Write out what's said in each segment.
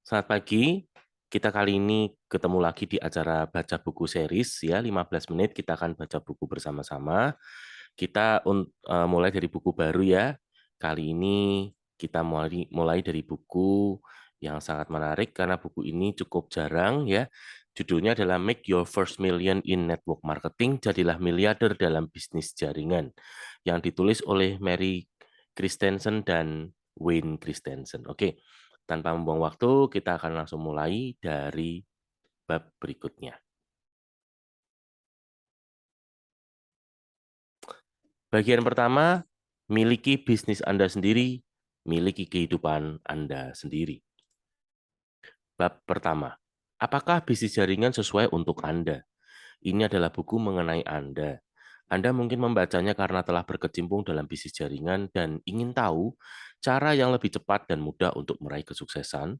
Selamat pagi. Kita kali ini ketemu lagi di acara baca buku series ya, 15 menit kita akan baca buku bersama-sama. Mulai dari buku baru ya. Kali ini kita mulai dari buku yang sangat menarik karena buku ini cukup jarang ya. Judulnya adalah Make Your First Million in Network Marketing, jadilah miliarder dalam bisnis jaringan, yang ditulis oleh Mary Christensen dan Wayne Christensen. Oke. Tanpa membuang waktu, kita akan langsung mulai dari bab berikutnya. Bagian pertama, miliki bisnis Anda sendiri, miliki kehidupan Anda sendiri. Bab pertama, apakah bisnis jaringan sesuai untuk Anda? Ini adalah buku mengenai Anda. Anda mungkin membacanya karena telah berkecimpung dalam bisnis jaringan dan ingin tahu cara yang lebih cepat dan mudah untuk meraih kesuksesan,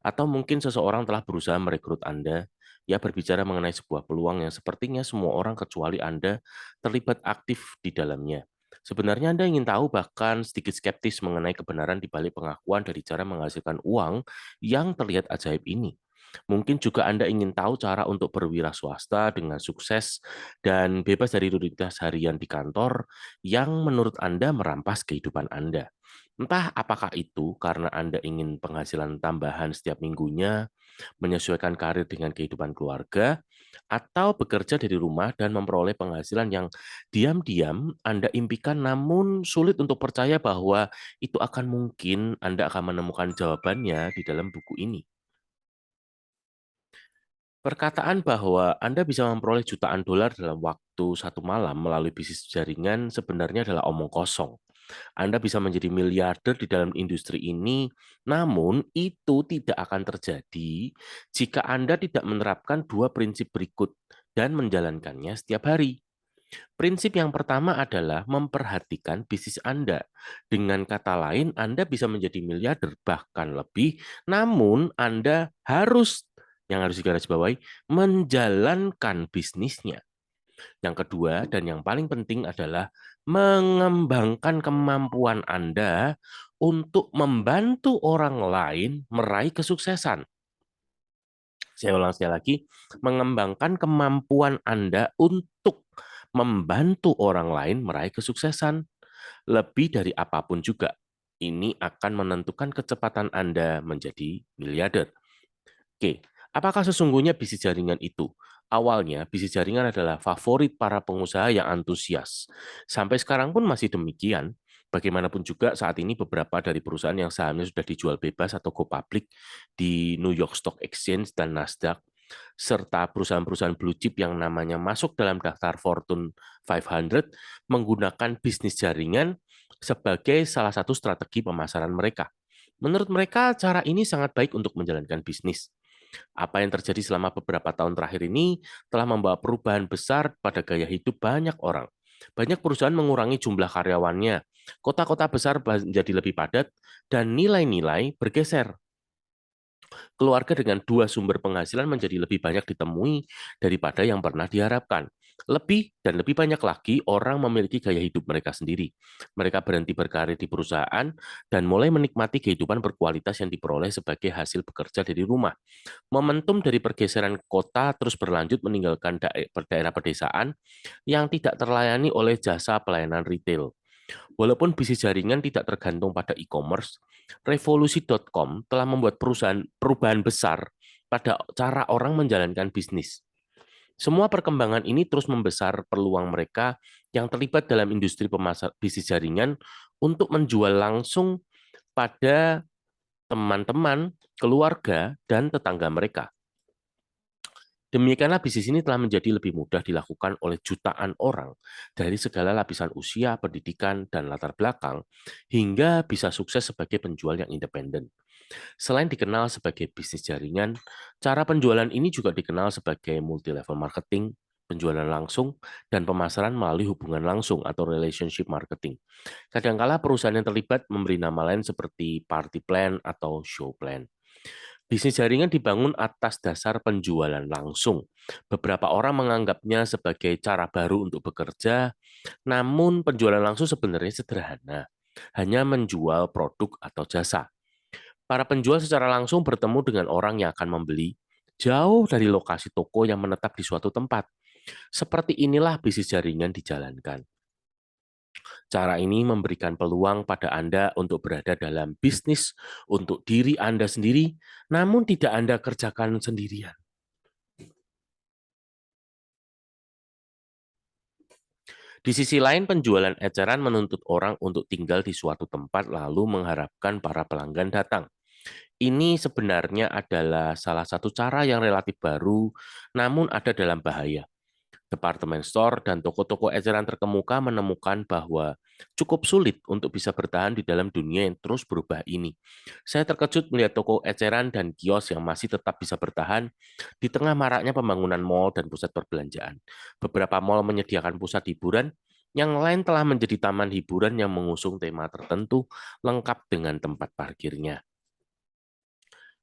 atau mungkin seseorang telah berusaha merekrut Anda, ya berbicara mengenai sebuah peluang yang sepertinya semua orang kecuali Anda terlibat aktif di dalamnya. Sebenarnya Anda ingin tahu bahkan sedikit skeptis mengenai kebenaran di balik pengakuan dari cara menghasilkan uang yang terlihat ajaib ini. Mungkin juga Anda ingin tahu cara untuk berwira swasta dengan sukses dan bebas dari rutinitas harian di kantor yang menurut Anda merampas kehidupan Anda. Entah apakah itu karena Anda ingin penghasilan tambahan setiap minggunya, menyesuaikan karir dengan kehidupan keluarga, atau bekerja dari rumah dan memperoleh penghasilan yang diam-diam Anda impikan namun sulit untuk percaya bahwa itu akan mungkin. Anda akan menemukan jawabannya di dalam buku ini. Perkataan bahwa Anda bisa memperoleh jutaan dolar dalam waktu satu malam melalui bisnis jaringan sebenarnya adalah omong kosong. Anda bisa menjadi miliarder di dalam industri ini, namun itu tidak akan terjadi jika Anda tidak menerapkan dua prinsip berikut dan menjalankannya setiap hari. Prinsip yang pertama adalah memperhatikan bisnis Anda. Dengan kata lain, Anda bisa menjadi miliarder bahkan lebih, namun Anda harus digarisbawahi, menjalankan bisnisnya. Yang kedua dan yang paling penting adalah mengembangkan kemampuan Anda untuk membantu orang lain meraih kesuksesan. Saya ulang sekali lagi, mengembangkan kemampuan Anda untuk membantu orang lain meraih kesuksesan. Lebih dari apapun juga, ini akan menentukan kecepatan Anda menjadi miliarder. Oke, apakah sesungguhnya bisnis jaringan itu? Awalnya, bisnis jaringan adalah favorit para pengusaha yang antusias. Sampai sekarang pun masih demikian. Bagaimanapun juga saat ini beberapa dari perusahaan yang sahamnya sudah dijual bebas atau go public di New York Stock Exchange dan Nasdaq, serta perusahaan-perusahaan blue chip yang namanya masuk dalam daftar Fortune 500 menggunakan bisnis jaringan sebagai salah satu strategi pemasaran mereka. Menurut mereka, cara ini sangat baik untuk menjalankan bisnis. Apa yang terjadi selama beberapa tahun terakhir ini telah membawa perubahan besar pada gaya hidup banyak orang. Banyak perusahaan mengurangi jumlah karyawannya, kota-kota besar menjadi lebih padat, dan nilai-nilai bergeser. Keluarga dengan dua sumber penghasilan menjadi lebih banyak ditemui daripada yang pernah diharapkan. Lebih dan lebih banyak lagi orang memiliki gaya hidup mereka sendiri. Mereka berhenti berkarir di perusahaan dan mulai menikmati kehidupan berkualitas yang diperoleh sebagai hasil bekerja dari rumah. Momentum dari pergeseran kota terus berlanjut meninggalkan daerah pedesaan yang tidak terlayani oleh jasa pelayanan retail. Walaupun bisnis jaringan tidak tergantung pada e-commerce, revolusi.com telah membuat perubahan besar pada cara orang menjalankan bisnis. Semua perkembangan ini terus membesar peluang mereka yang terlibat dalam industri bisnis jaringan untuk menjual langsung pada teman-teman, keluarga, dan tetangga mereka. Demikianlah bisnis ini telah menjadi lebih mudah dilakukan oleh jutaan orang dari segala lapisan usia, pendidikan, dan latar belakang, hingga bisa sukses sebagai penjual yang independen. Selain dikenal sebagai bisnis jaringan, cara penjualan ini juga dikenal sebagai multi-level marketing, penjualan langsung, dan pemasaran melalui hubungan langsung atau relationship marketing. Kadangkala perusahaan yang terlibat memberi nama lain seperti party plan atau show plan. Bisnis jaringan dibangun atas dasar penjualan langsung. Beberapa orang menganggapnya sebagai cara baru untuk bekerja, namun penjualan langsung sebenarnya sederhana, hanya menjual produk atau jasa. Para penjual secara langsung bertemu dengan orang yang akan membeli jauh dari lokasi toko yang menetap di suatu tempat. Seperti inilah bisnis jaringan dijalankan. Cara ini memberikan peluang pada Anda untuk berada dalam bisnis untuk diri Anda sendiri, namun tidak Anda kerjakan sendirian. Di sisi lain, penjualan eceran menuntut orang untuk tinggal di suatu tempat lalu mengharapkan para pelanggan datang. Ini sebenarnya adalah salah satu cara yang relatif baru, namun ada dalam bahaya. Departemen store dan toko-toko eceran terkemuka menemukan bahwa cukup sulit untuk bisa bertahan di dalam dunia yang terus berubah ini. Saya terkejut melihat toko eceran dan kios yang masih tetap bisa bertahan di tengah maraknya pembangunan mal dan pusat perbelanjaan. Beberapa mal menyediakan pusat hiburan, yang lain telah menjadi taman hiburan yang mengusung tema tertentu lengkap dengan tempat parkirnya.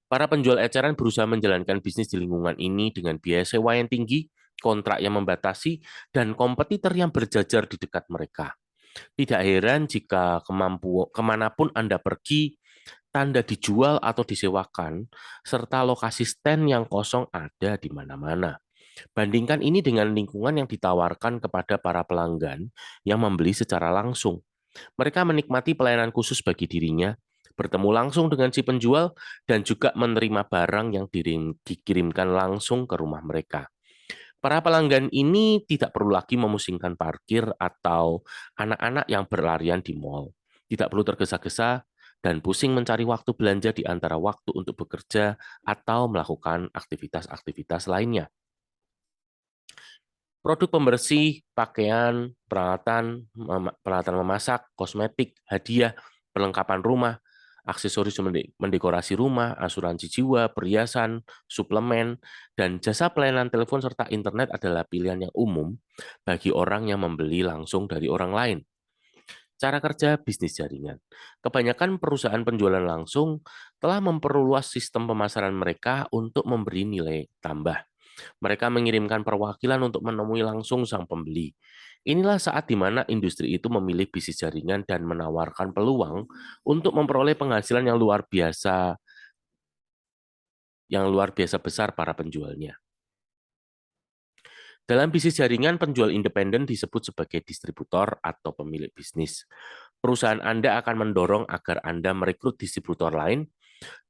Para penjual eceran berusaha menjalankan bisnis di lingkungan ini dengan biaya sewa yang tinggi, kontrak yang membatasi, dan kompetitor yang berjajar di dekat mereka. Tidak heran jika kemanapun Anda pergi, tanda dijual atau disewakan, serta lokasi stand yang kosong ada di mana-mana. Bandingkan ini dengan lingkungan yang ditawarkan kepada para pelanggan yang membeli secara langsung. Mereka menikmati pelayanan khusus bagi dirinya, bertemu langsung dengan si penjual, dan juga menerima barang yang dikirimkan langsung ke rumah mereka. Para pelanggan ini tidak perlu lagi memusingkan parkir atau anak-anak yang berlarian di mal. Tidak perlu tergesa-gesa dan pusing mencari waktu belanja di antara waktu untuk bekerja atau melakukan aktivitas-aktivitas lainnya. Produk pembersih, pakaian, peralatan memasak, kosmetik, hadiah, perlengkapan rumah, aksesoris mendekorasi rumah, asuransi jiwa, perhiasan, suplemen, dan jasa pelayanan telepon serta internet adalah pilihan yang umum bagi orang yang membeli langsung dari orang lain. Cara kerja bisnis jaringan. Kebanyakan perusahaan penjualan langsung telah memperluas sistem pemasaran mereka untuk memberi nilai tambah. Mereka mengirimkan perwakilan untuk menemui langsung sang pembeli. Inilah saat di mana industri itu memilih bisnis jaringan dan menawarkan peluang untuk memperoleh penghasilan yang luar biasa besar para penjualnya. Dalam bisnis jaringan, penjual independen disebut sebagai distributor atau pemilik bisnis. Perusahaan Anda akan mendorong agar Anda merekrut distributor lain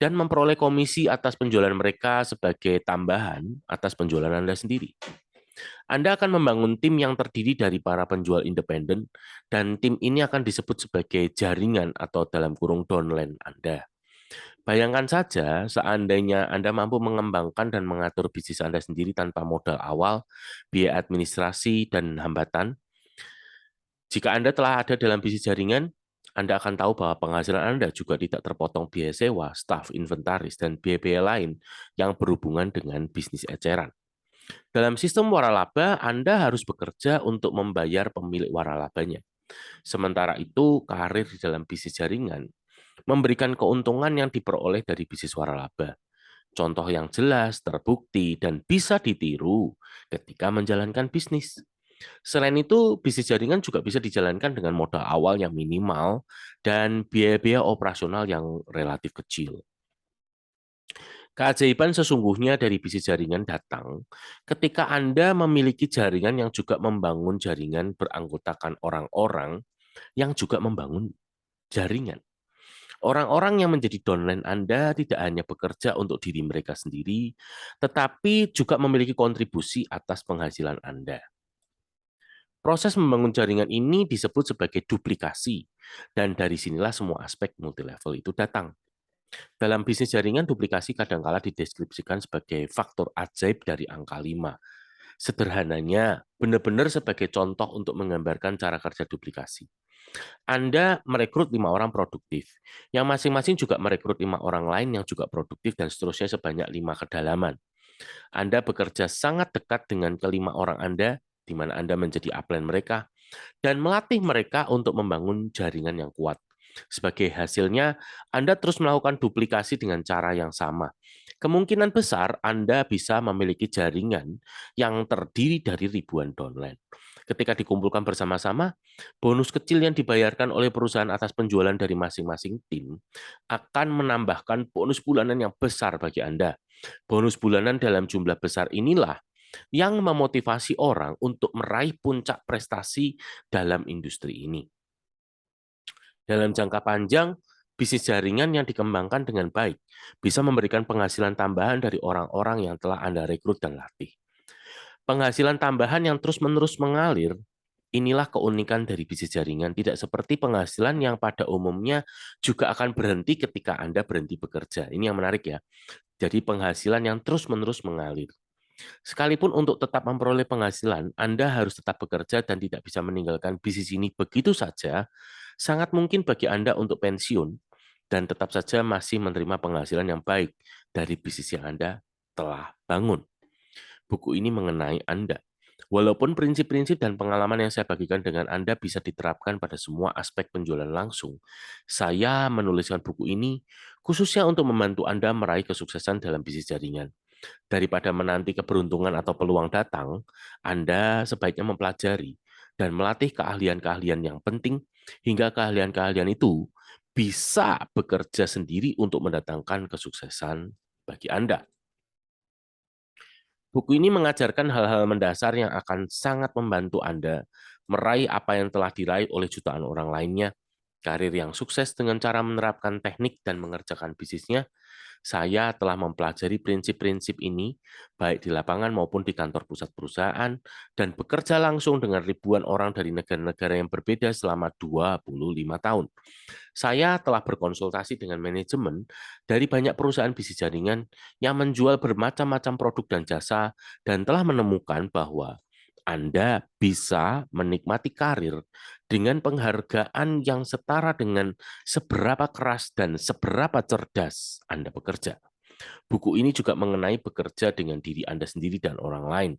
dan memperoleh komisi atas penjualan mereka sebagai tambahan atas penjualan Anda sendiri. Anda akan membangun tim yang terdiri dari para penjual independen, dan tim ini akan disebut sebagai jaringan atau dalam kurung downline Anda. Bayangkan saja, seandainya Anda mampu mengembangkan dan mengatur bisnis Anda sendiri tanpa modal awal, biaya administrasi, dan hambatan. Jika Anda telah ada dalam bisnis jaringan, Anda akan tahu bahwa penghasilan Anda juga tidak terpotong biaya sewa, staf, inventaris, dan biaya-biaya lain yang berhubungan dengan bisnis eceran. Dalam sistem waralaba, Anda harus bekerja untuk membayar pemilik waralabanya. Sementara itu, karir di dalam bisnis jaringan memberikan keuntungan yang diperoleh dari bisnis waralaba. Contoh yang jelas, terbukti, dan bisa ditiru ketika menjalankan bisnis. Selain itu, bisnis jaringan juga bisa dijalankan dengan modal awal yang minimal dan biaya-biaya operasional yang relatif kecil. Keajaiban sesungguhnya dari bisnis jaringan datang ketika Anda memiliki jaringan yang juga membangun jaringan beranggotakan orang-orang yang juga membangun jaringan. Orang-orang yang menjadi downline Anda tidak hanya bekerja untuk diri mereka sendiri, tetapi juga memiliki kontribusi atas penghasilan Anda. Proses membangun jaringan ini disebut sebagai duplikasi, dan dari sinilah semua aspek multilevel itu datang. Dalam bisnis jaringan, duplikasi kadangkala dideskripsikan sebagai faktor ajaib dari angka 5. Sederhananya, benar-benar sebagai contoh untuk menggambarkan cara kerja duplikasi. Anda merekrut 5 orang produktif, yang masing-masing juga merekrut 5 orang lain yang juga produktif dan seterusnya sebanyak 5 kedalaman. Anda bekerja sangat dekat dengan kelima orang Anda, di mana Anda menjadi upline mereka, dan melatih mereka untuk membangun jaringan yang kuat. Sebagai hasilnya, Anda terus melakukan duplikasi dengan cara yang sama. Kemungkinan besar Anda bisa memiliki jaringan yang terdiri dari ribuan downline. Ketika dikumpulkan bersama-sama, bonus kecil yang dibayarkan oleh perusahaan atas penjualan dari masing-masing tim akan menambahkan bonus bulanan yang besar bagi Anda. Bonus bulanan dalam jumlah besar inilah yang memotivasi orang untuk meraih puncak prestasi dalam industri ini. Dalam jangka panjang, bisnis jaringan yang dikembangkan dengan baik bisa memberikan penghasilan tambahan dari orang-orang yang telah Anda rekrut dan latih. Penghasilan tambahan yang terus-menerus mengalir, inilah keunikan dari bisnis jaringan, tidak seperti penghasilan yang pada umumnya juga akan berhenti ketika Anda berhenti bekerja. Ini yang menarik ya. Jadi penghasilan yang terus-menerus mengalir. Sekalipun untuk tetap memperoleh penghasilan, Anda harus tetap bekerja dan tidak bisa meninggalkan bisnis ini begitu saja. Sangat mungkin bagi Anda untuk pensiun dan tetap saja masih menerima penghasilan yang baik dari bisnis yang Anda telah bangun. Buku ini mengenai Anda. Walaupun prinsip-prinsip dan pengalaman yang saya bagikan dengan Anda bisa diterapkan pada semua aspek penjualan langsung, saya menuliskan buku ini khususnya untuk membantu Anda meraih kesuksesan dalam bisnis jaringan. Daripada menanti keberuntungan atau peluang datang, Anda sebaiknya mempelajari dan melatih keahlian-keahlian yang penting hingga keahlian-keahlian itu bisa bekerja sendiri untuk mendatangkan kesuksesan bagi Anda. Buku ini mengajarkan hal-hal mendasar yang akan sangat membantu Anda meraih apa yang telah diraih oleh jutaan orang lainnya, karir yang sukses dengan cara menerapkan teknik dan mengerjakan bisnisnya. Saya telah mempelajari prinsip-prinsip ini, baik di lapangan maupun di kantor pusat perusahaan, dan bekerja langsung dengan ribuan orang dari negara-negara yang berbeda selama 25 tahun. Saya telah berkonsultasi dengan manajemen dari banyak perusahaan bisnis jaringan yang menjual bermacam-macam produk dan jasa, dan telah menemukan bahwa Anda bisa menikmati karir dengan penghargaan yang setara dengan seberapa keras dan seberapa cerdas Anda bekerja. Buku ini juga mengenai bekerja dengan diri Anda sendiri dan orang lain,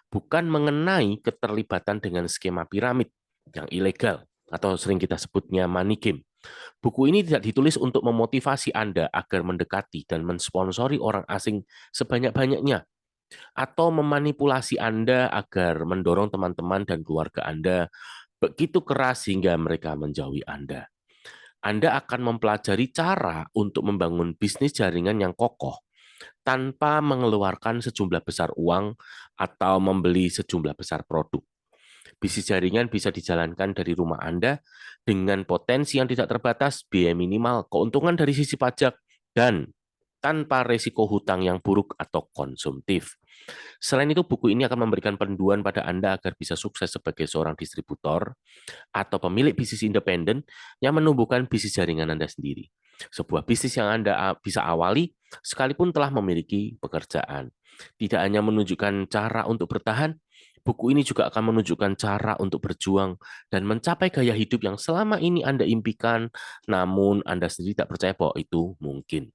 bukan mengenai keterlibatan dengan skema piramid yang ilegal atau sering kita sebutnya money game. Buku ini tidak ditulis untuk memotivasi Anda agar mendekati dan mensponsori orang asing sebanyak-banyaknya, atau memanipulasi Anda agar mendorong teman-teman dan keluarga Anda begitu keras sehingga mereka menjauhi Anda. Anda akan mempelajari cara untuk membangun bisnis jaringan yang kokoh tanpa mengeluarkan sejumlah besar uang atau membeli sejumlah besar produk. Bisnis jaringan bisa dijalankan dari rumah Anda dengan potensi yang tidak terbatas, biaya minimal, keuntungan dari sisi pajak, dan tanpa risiko hutang yang buruk atau konsumtif. Selain itu, buku ini akan memberikan panduan pada Anda agar bisa sukses sebagai seorang distributor atau pemilik bisnis independen yang menumbuhkan bisnis jaringan Anda sendiri. Sebuah bisnis yang Anda bisa awali sekalipun telah memiliki pekerjaan. Tidak hanya menunjukkan cara untuk bertahan, buku ini juga akan menunjukkan cara untuk berjuang dan mencapai gaya hidup yang selama ini Anda impikan, namun Anda sendiri tak percaya bahwa itu mungkin.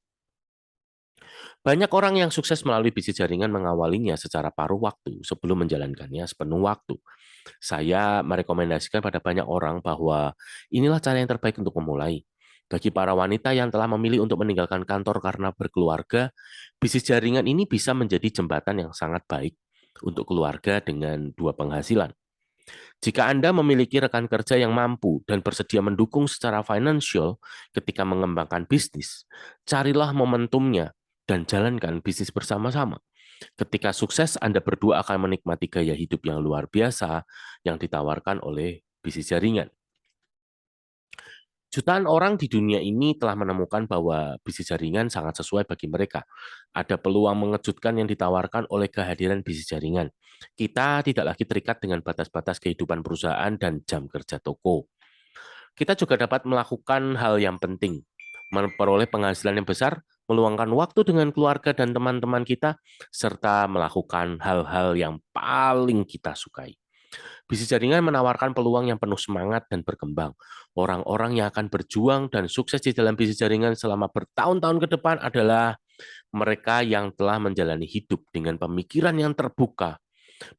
Banyak orang yang sukses melalui bisnis jaringan mengawalinya secara paruh waktu sebelum menjalankannya sepenuh waktu. Saya merekomendasikan pada banyak orang bahwa inilah cara yang terbaik untuk memulai. Bagi para wanita yang telah memilih untuk meninggalkan kantor karena berkeluarga, bisnis jaringan ini bisa menjadi jembatan yang sangat baik untuk keluarga dengan dua penghasilan. Jika Anda memiliki rekan kerja yang mampu dan bersedia mendukung secara finansial ketika mengembangkan bisnis, carilah momentumnya dan jalankan bisnis bersama-sama. Ketika sukses, Anda berdua akan menikmati gaya hidup yang luar biasa yang ditawarkan oleh bisnis jaringan. Jutaan orang di dunia ini telah menemukan bahwa bisnis jaringan sangat sesuai bagi mereka. Ada peluang mengejutkan yang ditawarkan oleh kehadiran bisnis jaringan. Kita tidak lagi terikat dengan batas-batas kehidupan perusahaan dan jam kerja toko. Kita juga dapat melakukan hal yang penting, memperoleh penghasilan yang besar, meluangkan waktu dengan keluarga dan teman-teman kita, serta melakukan hal-hal yang paling kita sukai. Bisnis jaringan menawarkan peluang yang penuh semangat dan berkembang. Orang-orang yang akan berjuang dan sukses di dalam bisnis jaringan selama bertahun-tahun ke depan adalah mereka yang telah menjalani hidup dengan pemikiran yang terbuka,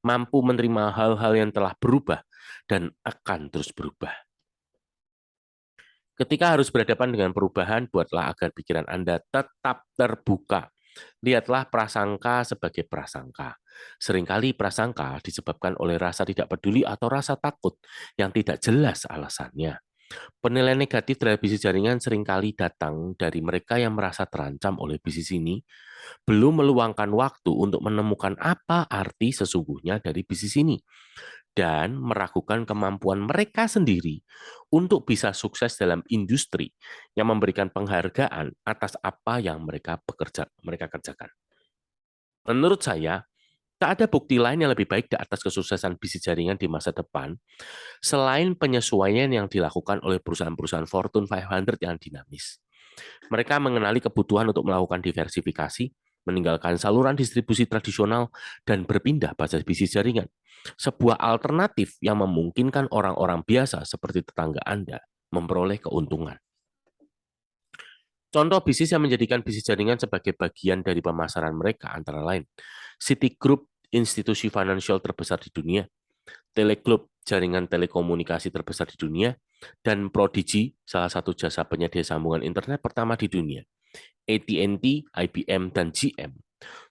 mampu menerima hal-hal yang telah berubah dan akan terus berubah. Ketika harus berhadapan dengan perubahan, buatlah agar pikiran Anda tetap terbuka. Lihatlah prasangka sebagai prasangka. Seringkali prasangka disebabkan oleh rasa tidak peduli atau rasa takut yang tidak jelas alasannya. Penilaian negatif terhadap bisnis jaringan seringkali datang dari mereka yang merasa terancam oleh bisnis ini, belum meluangkan waktu untuk menemukan apa arti sesungguhnya dari bisnis ini, dan meragukan kemampuan mereka sendiri untuk bisa sukses dalam industri yang memberikan penghargaan atas apa yang mereka kerjakan. Menurut saya, tak ada bukti lain yang lebih baik di atas kesuksesan bisnis jaringan di masa depan selain penyesuaian yang dilakukan oleh perusahaan-perusahaan Fortune 500 yang dinamis. Mereka mengenali kebutuhan untuk melakukan diversifikasi, meninggalkan saluran distribusi tradisional, dan berpindah pada bisnis jaringan. Sebuah alternatif yang memungkinkan orang-orang biasa seperti tetangga Anda memperoleh keuntungan. Contoh bisnis yang menjadikan bisnis jaringan sebagai bagian dari pemasaran mereka antara lain Citigroup, institusi finansial terbesar di dunia, Teleglobe, jaringan telekomunikasi terbesar di dunia, dan Prodigy, salah satu jasa penyedia sambungan internet pertama di dunia. AT&T, IBM, dan GM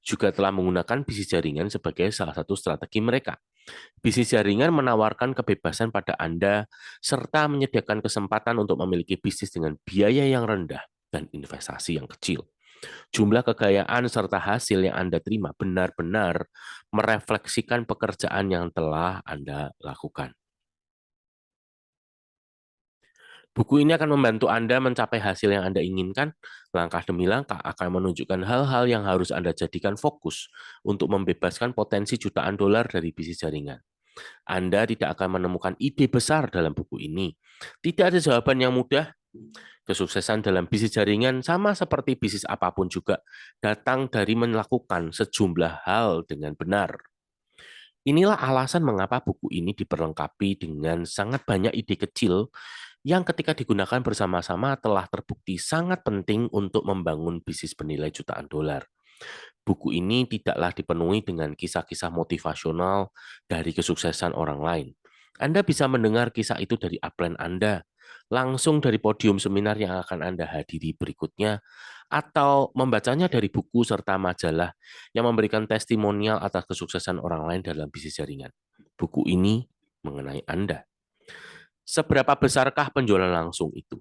juga telah menggunakan bisnis jaringan sebagai salah satu strategi mereka. Bisnis jaringan menawarkan kebebasan pada Anda serta menyediakan kesempatan untuk memiliki bisnis dengan biaya yang rendah dan investasi yang kecil. Jumlah kekayaan serta hasil yang Anda terima benar-benar merefleksikan pekerjaan yang telah Anda lakukan. Buku ini akan membantu Anda mencapai hasil yang Anda inginkan. Langkah demi langkah akan menunjukkan hal-hal yang harus Anda jadikan fokus untuk membebaskan potensi jutaan dolar dari bisnis jaringan. Anda tidak akan menemukan ide besar dalam buku ini. Tidak ada jawaban yang mudah. Kesuksesan dalam bisnis jaringan sama seperti bisnis apapun juga datang dari melakukan sejumlah hal dengan benar. Inilah alasan mengapa buku ini diperlengkapi dengan sangat banyak ide kecil yang ketika digunakan bersama-sama telah terbukti sangat penting untuk membangun bisnis bernilai jutaan dolar. Buku ini tidaklah dipenuhi dengan kisah-kisah motivasional dari kesuksesan orang lain. Anda bisa mendengar kisah itu dari upline Anda, langsung dari podium seminar yang akan Anda hadiri berikutnya, atau membacanya dari buku serta majalah yang memberikan testimonial atas kesuksesan orang lain dalam bisnis jaringan. Buku ini mengenai Anda. Seberapa besarkah penjualan langsung itu?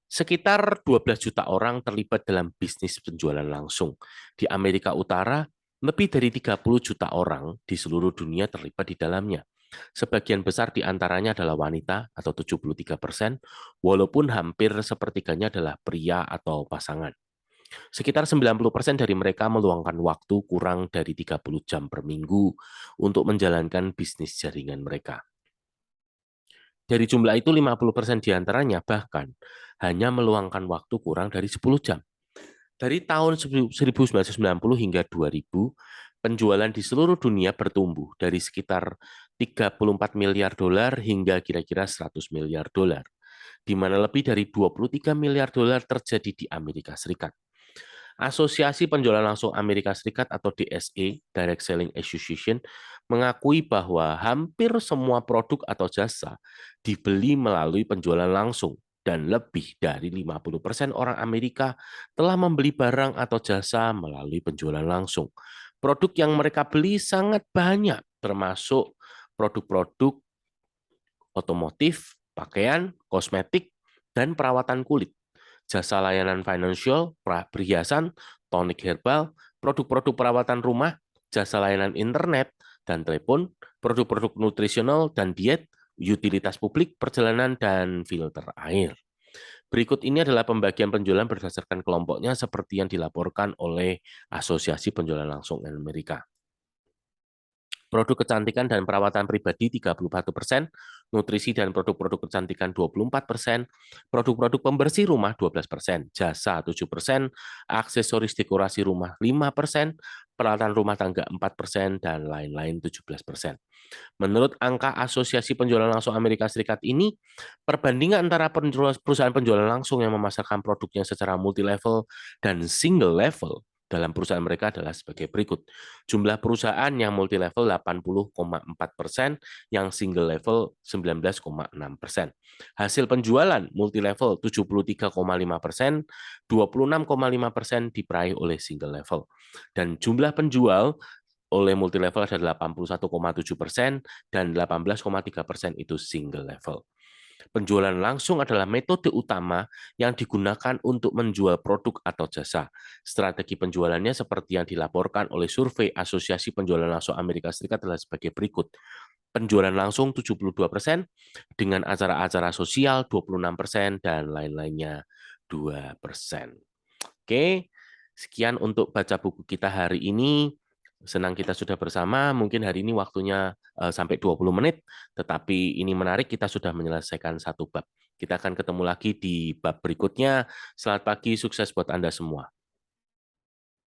Sekitar 12 juta orang terlibat dalam bisnis penjualan langsung. Di Amerika Utara, lebih dari 30 juta orang di seluruh dunia terlibat di dalamnya. Sebagian besar di antaranya adalah wanita atau 73%, walaupun hampir sepertiganya adalah pria atau pasangan. Sekitar 90% dari mereka meluangkan waktu kurang dari 30 jam per minggu untuk menjalankan bisnis jaringan mereka. Dari jumlah itu 50% diantaranya bahkan hanya meluangkan waktu kurang dari 10 jam. Dari tahun 1990 hingga 2000, penjualan di seluruh dunia bertumbuh dari sekitar 34 miliar dolar hingga kira-kira 100 miliar dolar, di mana lebih dari 23 miliar dolar terjadi di Amerika Serikat. Asosiasi Penjualan Langsung Amerika Serikat atau DSA, Direct Selling Association, mengakui bahwa hampir semua produk atau jasa dibeli melalui penjualan langsung dan lebih dari 50% orang Amerika telah membeli barang atau jasa melalui penjualan langsung. Produk yang mereka beli sangat banyak, termasuk produk-produk otomotif, pakaian, kosmetik, dan perawatan kulit jasa layanan finansial, perhiasan, tonik herbal, produk-produk perawatan rumah, jasa layanan internet dan telepon, produk-produk nutrisional dan diet, utilitas publik, perjalanan, dan filter air. Berikut ini adalah pembagian penjualan berdasarkan kelompoknya seperti yang dilaporkan oleh Asosiasi Penjualan Langsung Amerika. Produk kecantikan dan perawatan pribadi 31%, nutrisi dan produk-produk kecantikan 24%, produk-produk pembersih rumah 12%, jasa 7%, aksesoris dekorasi rumah 5%, peralatan rumah tangga 4%, dan lain-lain 17%. Menurut angka Asosiasi Penjualan Langsung Amerika Serikat ini, perbandingan antara perusahaan penjualan langsung yang memasarkan produknya secara multi-level dan single level dalam perusahaan mereka adalah sebagai berikut. Jumlah perusahaan yang multi level 80,4%, yang single level 19,6%. Hasil penjualan multi level 73,5%, 26,5% diperaih oleh single level. Dan jumlah penjual oleh multi level ada 81,7% dan 18,3% itu single level. Penjualan langsung adalah metode utama yang digunakan untuk menjual produk atau jasa. Strategi penjualannya seperti yang dilaporkan oleh survei Asosiasi Penjualan Langsung Amerika Serikat adalah sebagai berikut. Penjualan langsung 72%, dengan acara-acara sosial 26%, dan lain-lainnya 2%. Oke, sekian untuk baca buku kita hari ini. Senang kita sudah bersama, mungkin hari ini waktunya sampai 20 menit, tetapi ini menarik, kita sudah menyelesaikan satu bab. Kita akan ketemu lagi di bab berikutnya. Selamat pagi, sukses buat Anda semua.